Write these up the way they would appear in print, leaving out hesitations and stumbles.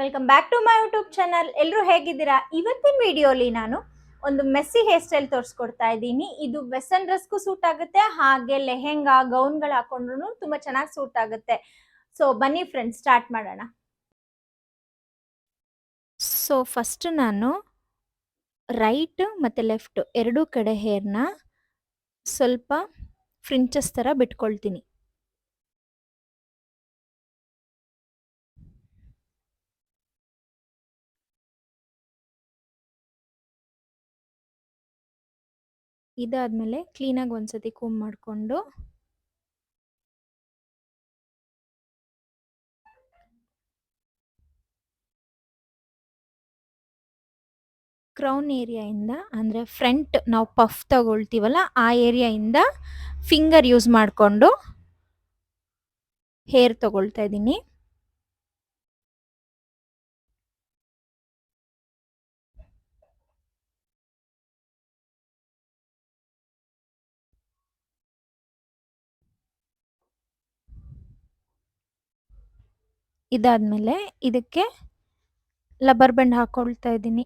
Welcome back to my YouTube channel. ಎಲ್ಲರೂ ಹೇಗಿದ್ದೀರಾ? ಇವತ್ತಿನ ವಿಡಿಯೋಲಿ ನಾನು ಒಂದು ಮೆಸ್ಸಿ ಹೇರ್ ಸ್ಟೈಲ್ ತೋರಿಸ್ಕೊಡ್ತಾ ಇದ್ದೀನಿ. ಇದು ವೆಸ್ಟರ್ನ್ ಡ್ರೆಸ್ಗೂ ಸೂಟ್ ಆಗುತ್ತೆ, ಹಾಗೆ ಲೆಹೆಂಗಾ ಗೌನ್ಗಳು ಹಾಕೊಂಡ್ರು ತುಂಬಾ ಚೆನ್ನಾಗಿ ಸೂಟ್ ಆಗುತ್ತೆ. ಸೊ ಬನ್ನಿ ಫ್ರೆಂಡ್ಸ್, ಸ್ಟಾರ್ಟ್ ಮಾಡೋಣ. ಸೊ ಫಸ್ಟ್ ನಾನು ರೈಟ್ ಮತ್ತು ಲೆಫ್ಟ್ ಎರಡೂ ಕಡೆ ಹೇರ್ನ ಸ್ವಲ್ಪ ಫ್ರಿಂಚಸ್ ಥರ ಬಿಟ್ಕೊಳ್ತೀನಿ. ಇದಾದ್ಮೇಲೆ ಕ್ಲೀನಾಗಿ ಒಂದ್ಸತಿ ಕೂಮ್ ಮಾಡಿಕೊಂಡು ಕ್ರೌನ್ ಏರಿಯಾಯಿಂದ ಅಂದರೆ ಫ್ರಂಟ್ ನಾವು ಪಫ್ ತಗೊಳ್ತೀವಲ್ಲ ಆ ಏರಿಯಾಯಿಂದ ಫಿಂಗರ್ ಯೂಸ್ ಮಾಡಿಕೊಂಡು ಹೇರ್ ತಗೊಳ್ತಾ ಇದ್ದೀನಿ. ಇದಾದ್ಮೇಲೆ ಇದಕ್ಕೆ ಲಬ್ಬರ್ ಬ್ಯಾಂಡ್ ಹಾಕೊಳ್ತಾ ಇದ್ದೀನಿ.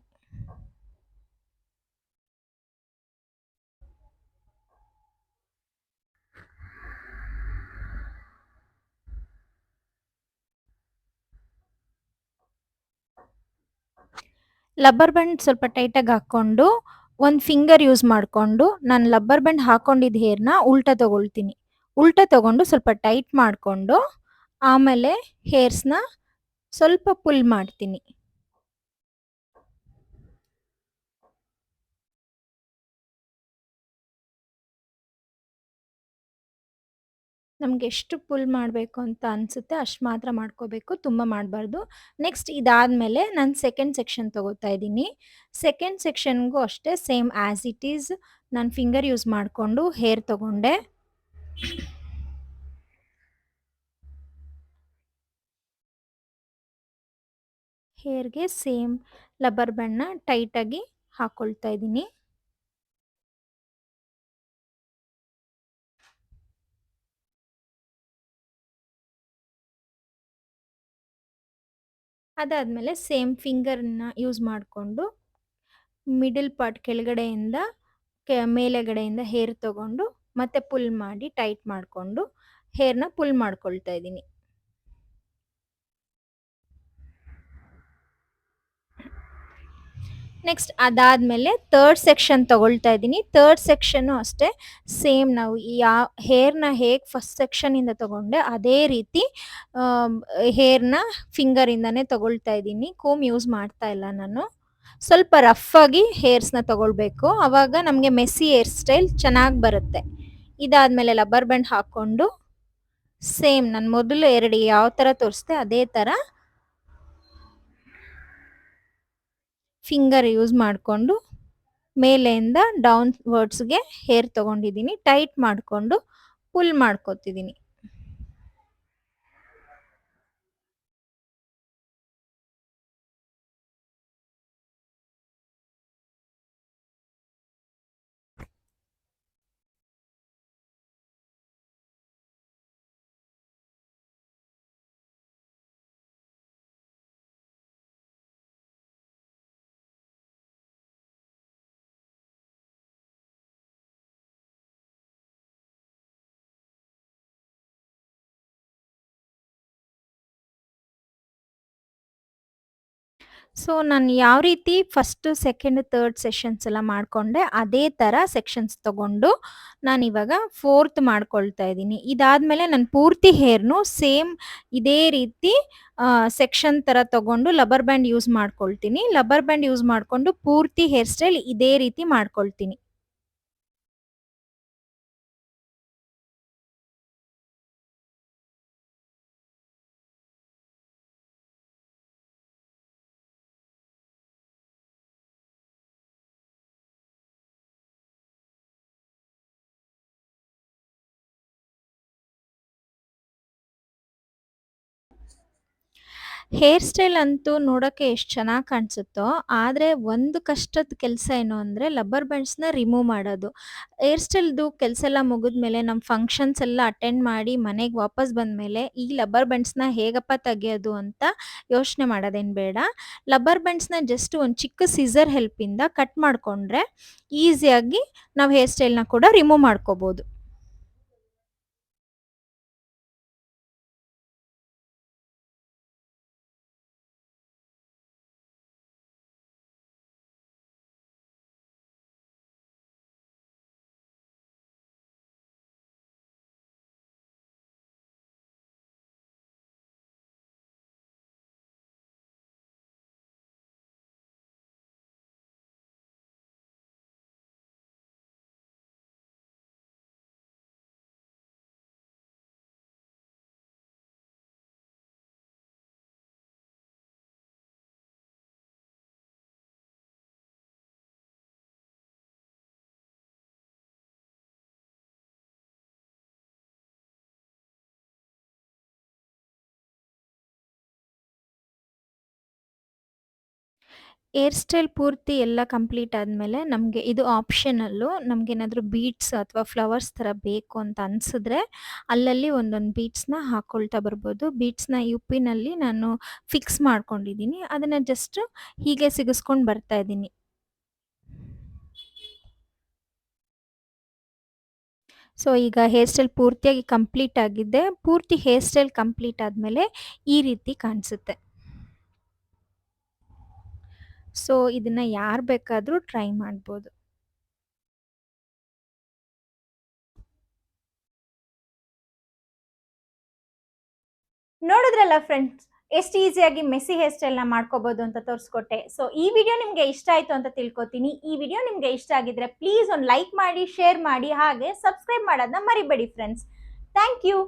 ಲಬ್ಬರ್ ಬ್ಯಾಂಡ್ ಸ್ವಲ್ಪ ಟೈಟಾಗಿ ಹಾಕ್ಕೊಂಡು ಒಂದು ಫಿಂಗರ್ ಯೂಸ್ ಮಾಡಿಕೊಂಡು ನಾನು ಲಬ್ಬರ್ ಬ್ಯಾಂಡ್ ಹಾಕೊಂಡಿದ್ದ ಹೇರ್ನ ಉಲ್ಟಾ ತಗೊಳ್ತೀನಿ. ಉಲ್ಟಾ ತಗೊಂಡು ಸ್ವಲ್ಪ ಟೈಟ್ ಮಾಡಿಕೊಂಡು ಆಮೇಲೆ ಹೇರ್ಸ್ನ ಸ್ವಲ್ಪ ಪುಲ್ ಮಾಡ್ತೀನಿ. ನಮ್ಗೆ ಎಷ್ಟು ಪುಲ್ ಮಾಡಬೇಕು ಅಂತ ಅನಿಸುತ್ತೆ ಅಷ್ಟು ಮಾತ್ರ ಮಾಡ್ಕೋಬೇಕು, ತುಂಬ ಮಾಡಬಾರ್ದು. ನೆಕ್ಸ್ಟ್ ಇದಾದಮೇಲೆ ನಾನು ಸೆಕೆಂಡ್ ಸೆಕ್ಷನ್ ತೊಗೋತಾ ಇದ್ದೀನಿ. ಸೆಕೆಂಡ್ ಸೆಕ್ಷನ್ಗೂ ಅಷ್ಟೇ ಸೇಮ್ ಆ್ಯಸ್ ಇಟ್ ಈಸ್ ನಾನು ಫಿಂಗರ್ ಯೂಸ್ ಮಾಡಿಕೊಂಡು ಹೇರ್ ತೊಗೊಂಡೆ. ಹೇರ್ಗೆ ಸೇಮ್ ಲಬ್ಬರ್ ಬ್ಯಾಂಡ್ನ ಟೈಟಾಗಿ ಹಾಕ್ಕೊಳ್ತಾ ಇದ್ದೀನಿ. ಅದಾದಮೇಲೆ ಸೇಮ್ ಫಿಂಗರ್ನ ಯೂಸ್ ಮಾಡಿಕೊಂಡು ಮಿಡಲ್ ಪಾರ್ಟ್ ಕೆಳಗಡೆಯಿಂದ ಮೇಲೆಗಡೆಯಿಂದ ಹೇರ್ ತಗೊಂಡು ಮತ್ತೆ ಪುಲ್ ಮಾಡಿ ಟೈಟ್ ಮಾಡಿಕೊಂಡು ಹೇರ್ನ ಪುಲ್ ಮಾಡ್ಕೊಳ್ತಾ ಇದ್ದೀನಿ. ನೆಕ್ಸ್ಟ್ ಅದಾದಮೇಲೆ ತರ್ಡ್ ಸೆಕ್ಷನ್ ತಗೊಳ್ತಾ ಇದ್ದೀನಿ. ತರ್ಡ್ ಸೆಕ್ಷನ್ನು ಅಷ್ಟೇ ಸೇಮ್ ನಾವು ಹೇರ್ನ ಹೇಗೆ ಫಸ್ಟ್ ಸೆಕ್ಷನಿಂದ ತಗೊಂಡೆ ಅದೇ ರೀತಿ ಹೇರ್ನ ಫಿಂಗರಿಂದನೇ ತಗೊಳ್ತಾ ಇದ್ದೀನಿ. ಕೋಮ್ ಯೂಸ್ ಮಾಡ್ತಾ ಇಲ್ಲ ನಾನು. ಸ್ವಲ್ಪ ರಫ್ ಆಗಿ ಹೇರ್ಸ್ನ ತಗೊಳ್ಬೇಕು, ಆವಾಗ ನಮಗೆ ಮೆಸ್ಸಿ ಹೇರ್ ಸ್ಟೈಲ್ ಚೆನ್ನಾಗಿ ಬರುತ್ತೆ. ಇದಾದಮೇಲೆ ಲಬ್ಬರ್ ಬ್ಯಾಂಡ್ ಹಾಕ್ಕೊಂಡು ಸೇಮ್ ನಾನು ಮೊದಲು ಎರಡು ಯಾವ ಥರ ತೋರಿಸ್ದೆ ಅದೇ ಥರ ಫಿಂಗರ್ ಯೂಸ್ ಮಾಡಿಕೊಂಡು ಮೇಲೆಯಿಂದ ಡೌನ್ ವರ್ಡ್ಸ್ಗೆ ಹೇರ್ ತೊಗೊಂಡಿದ್ದೀನಿ. ಟೈಟ್ ಮಾಡಿಕೊಂಡು ಪುಲ್ ಮಾಡ್ಕೊತಿದ್ದೀನಿ. ಸೊ ನಾನು ಯಾವ ರೀತಿ ಫಸ್ಟ್ ಸೆಕೆಂಡ್ ಥರ್ಡ್ ಸೆಷನ್ಸ್ ಎಲ್ಲ ಮಾಡಿಕೊಂಡೆ ಅದೇ ಥರ ಸೆಕ್ಷನ್ಸ್ ತಗೊಂಡು ನಾನಿವಾಗ ಫೋರ್ತ್ ಮಾಡ್ಕೊಳ್ತಾ ಇದ್ದೀನಿ. ಇದಾದಮೇಲೆ ನಾನು ಪೂರ್ತಿ ಹೇರ್ನು ಸೇಮ್ ಇದೇ ರೀತಿ ಸೆಕ್ಷನ್ ಥರ ತಗೊಂಡು ಲಬ್ಬರ್ ಬ್ಯಾಂಡ್ ಯೂಸ್ ಮಾಡ್ಕೊಳ್ತೀನಿ. ಲಬ್ಬರ್ ಬ್ಯಾಂಡ್ ಯೂಸ್ ಮಾಡಿಕೊಂಡು ಪೂರ್ತಿ ಹೇರ್ ಸ್ಟೈಲ್ ಇದೇ ರೀತಿ ಮಾಡ್ಕೊಳ್ತೀನಿ. ಹೇರ್ ಸ್ಟೈಲ್ ಅಂತೂ ನೋಡೋಕ್ಕೆ ಎಷ್ಟು ಚೆನ್ನಾಗಿ ಕಾಣಿಸುತ್ತೋ, ಆದರೆ ಒಂದು ಕಷ್ಟದ ಕೆಲಸ ಏನು ಅಂದರೆ ಲಬ್ಬರ್ ಬ್ಯಾಂಡ್ಸ್‌ನ ರಿಮೂವ್ ಮಾಡೋದು. ಹೇರ್ ಸ್ಟೈಲ್‌ದು ಕೆಲಸ ಎಲ್ಲ ಮುಗಿದ್ಮೇಲೆ ನಮ್ಮ ಫಂಕ್ಷನ್ಸ್ ಎಲ್ಲ ಅಟೆಂಡ್ ಮಾಡಿ ಮನೆಗೆ ವಾಪಸ್ ಬಂದಮೇಲೆ ಈ ಲಬ್ಬರ್ ಬ್ಯಾಂಡ್ಸ್‌ನ ಹೇಗಪ್ಪ ತೆಗೆಯೋದು ಅಂತ ಯೋಚನೆ ಮಾಡೋದೇನು ಬೇಡ. ಲಬ್ಬರ್ ಬ್ಯಾಂಡ್ಸ್‌ನ ಜಸ್ಟ್ ಒಂದು ಚಿಕ್ಕ ಸಿಸರ್ ಹೆಲ್ಪಿಂದ ಕಟ್ ಮಾಡಿಕೊಂಡ್ರೆ ಈಸಿಯಾಗಿ ನಾವು ಹೇರ್ ಸ್ಟೈಲ್‌ನ ಕೂಡ ರಿಮೂವ್ ಮಾಡ್ಕೋಬೋದು. ಹೇರ್ ಸ್ಟೈಲ್ ಪೂರ್ತಿ ಎಲ್ಲ ಕಂಪ್ಲೀಟ್ ಆದಮೇಲೆ ನಮಗೆ ಇದು ಆಪ್ಷನಲ್ಲು. ನಮಗೇನಾದ್ರೂ ಬೀಡ್ಸ್ ಅಥವಾ ಫ್ಲವರ್ಸ್ ಥರ ಬೇಕು ಅಂತ ಅನ್ಸಿದ್ರೆ ಅಲ್ಲಲ್ಲಿ ಒಂದೊಂದು ಬೀಡ್ಸ್‌ನ ಹಾಕ್ಕೊಳ್ತಾ ಬರ್ಬೋದು. ಬೀಡ್ಸ್‌ನ ಯು ಪಿನಲ್ಲಿ ನಾನು ಫಿಕ್ಸ್ ಮಾಡ್ಕೊಂಡಿದ್ದೀನಿ. ಅದನ್ನ ಜಸ್ಟ್ ಹೀಗೆ ಸಿಗಿಸ್ಕೊಂಡು ಬರ್ತಾ ಇದ್ದೀನಿ. ಸೊ ಈಗ ಹೇರ್ ಸ್ಟೈಲ್ ಪೂರ್ತಿಯಾಗಿ ಕಂಪ್ಲೀಟ್ ಆಗಿದೆ. ಪೂರ್ತಿ ಹೇರ್ ಸ್ಟೈಲ್ ಕಂಪ್ಲೀಟ್ ಆದಮೇಲೆ ಈ ರೀತಿ ಕಾಣಿಸುತ್ತೆ. ಸೊ ಇದನ್ನ ಯಾರು ಬೇಕಾದ್ರೂ ಟ್ರೈ ಮಾಡ್ಬೋದು. ನೋಡಿದ್ರಲ್ಲ ಫ್ರೆಂಡ್ಸ್, ಎಷ್ಟು ಈಸಿಯಾಗಿ ಮೆಸ್ಸಿ ಹೇರ್ ಸ್ಟೈಲ್‌ನ ಮಾಡ್ಕೋಬಹುದು ಅಂತ ತೋರಿಸ್ಕೊಟ್ಟೆ. ಸೊ ಈ ವಿಡಿಯೋ ನಿಮಗೆ ಇಷ್ಟ ಆಯ್ತು ಅಂತ ತಿಳ್ಕೊತೀನಿ. ಈ ವಿಡಿಯೋ ನಿಮಗೆ ಇಷ್ಟ ಆಗಿದ್ರೆ ಪ್ಲೀಸ್ ಒಂದು ಲೈಕ್ ಮಾಡಿ, ಶೇರ್ ಮಾಡಿ, ಹಾಗೆ ಸಬ್ಸ್ಕ್ರೈಬ್ ಮಾಡೋದನ್ನ ಮರಿಬೇಡಿ ಫ್ರೆಂಡ್ಸ್. Thank you.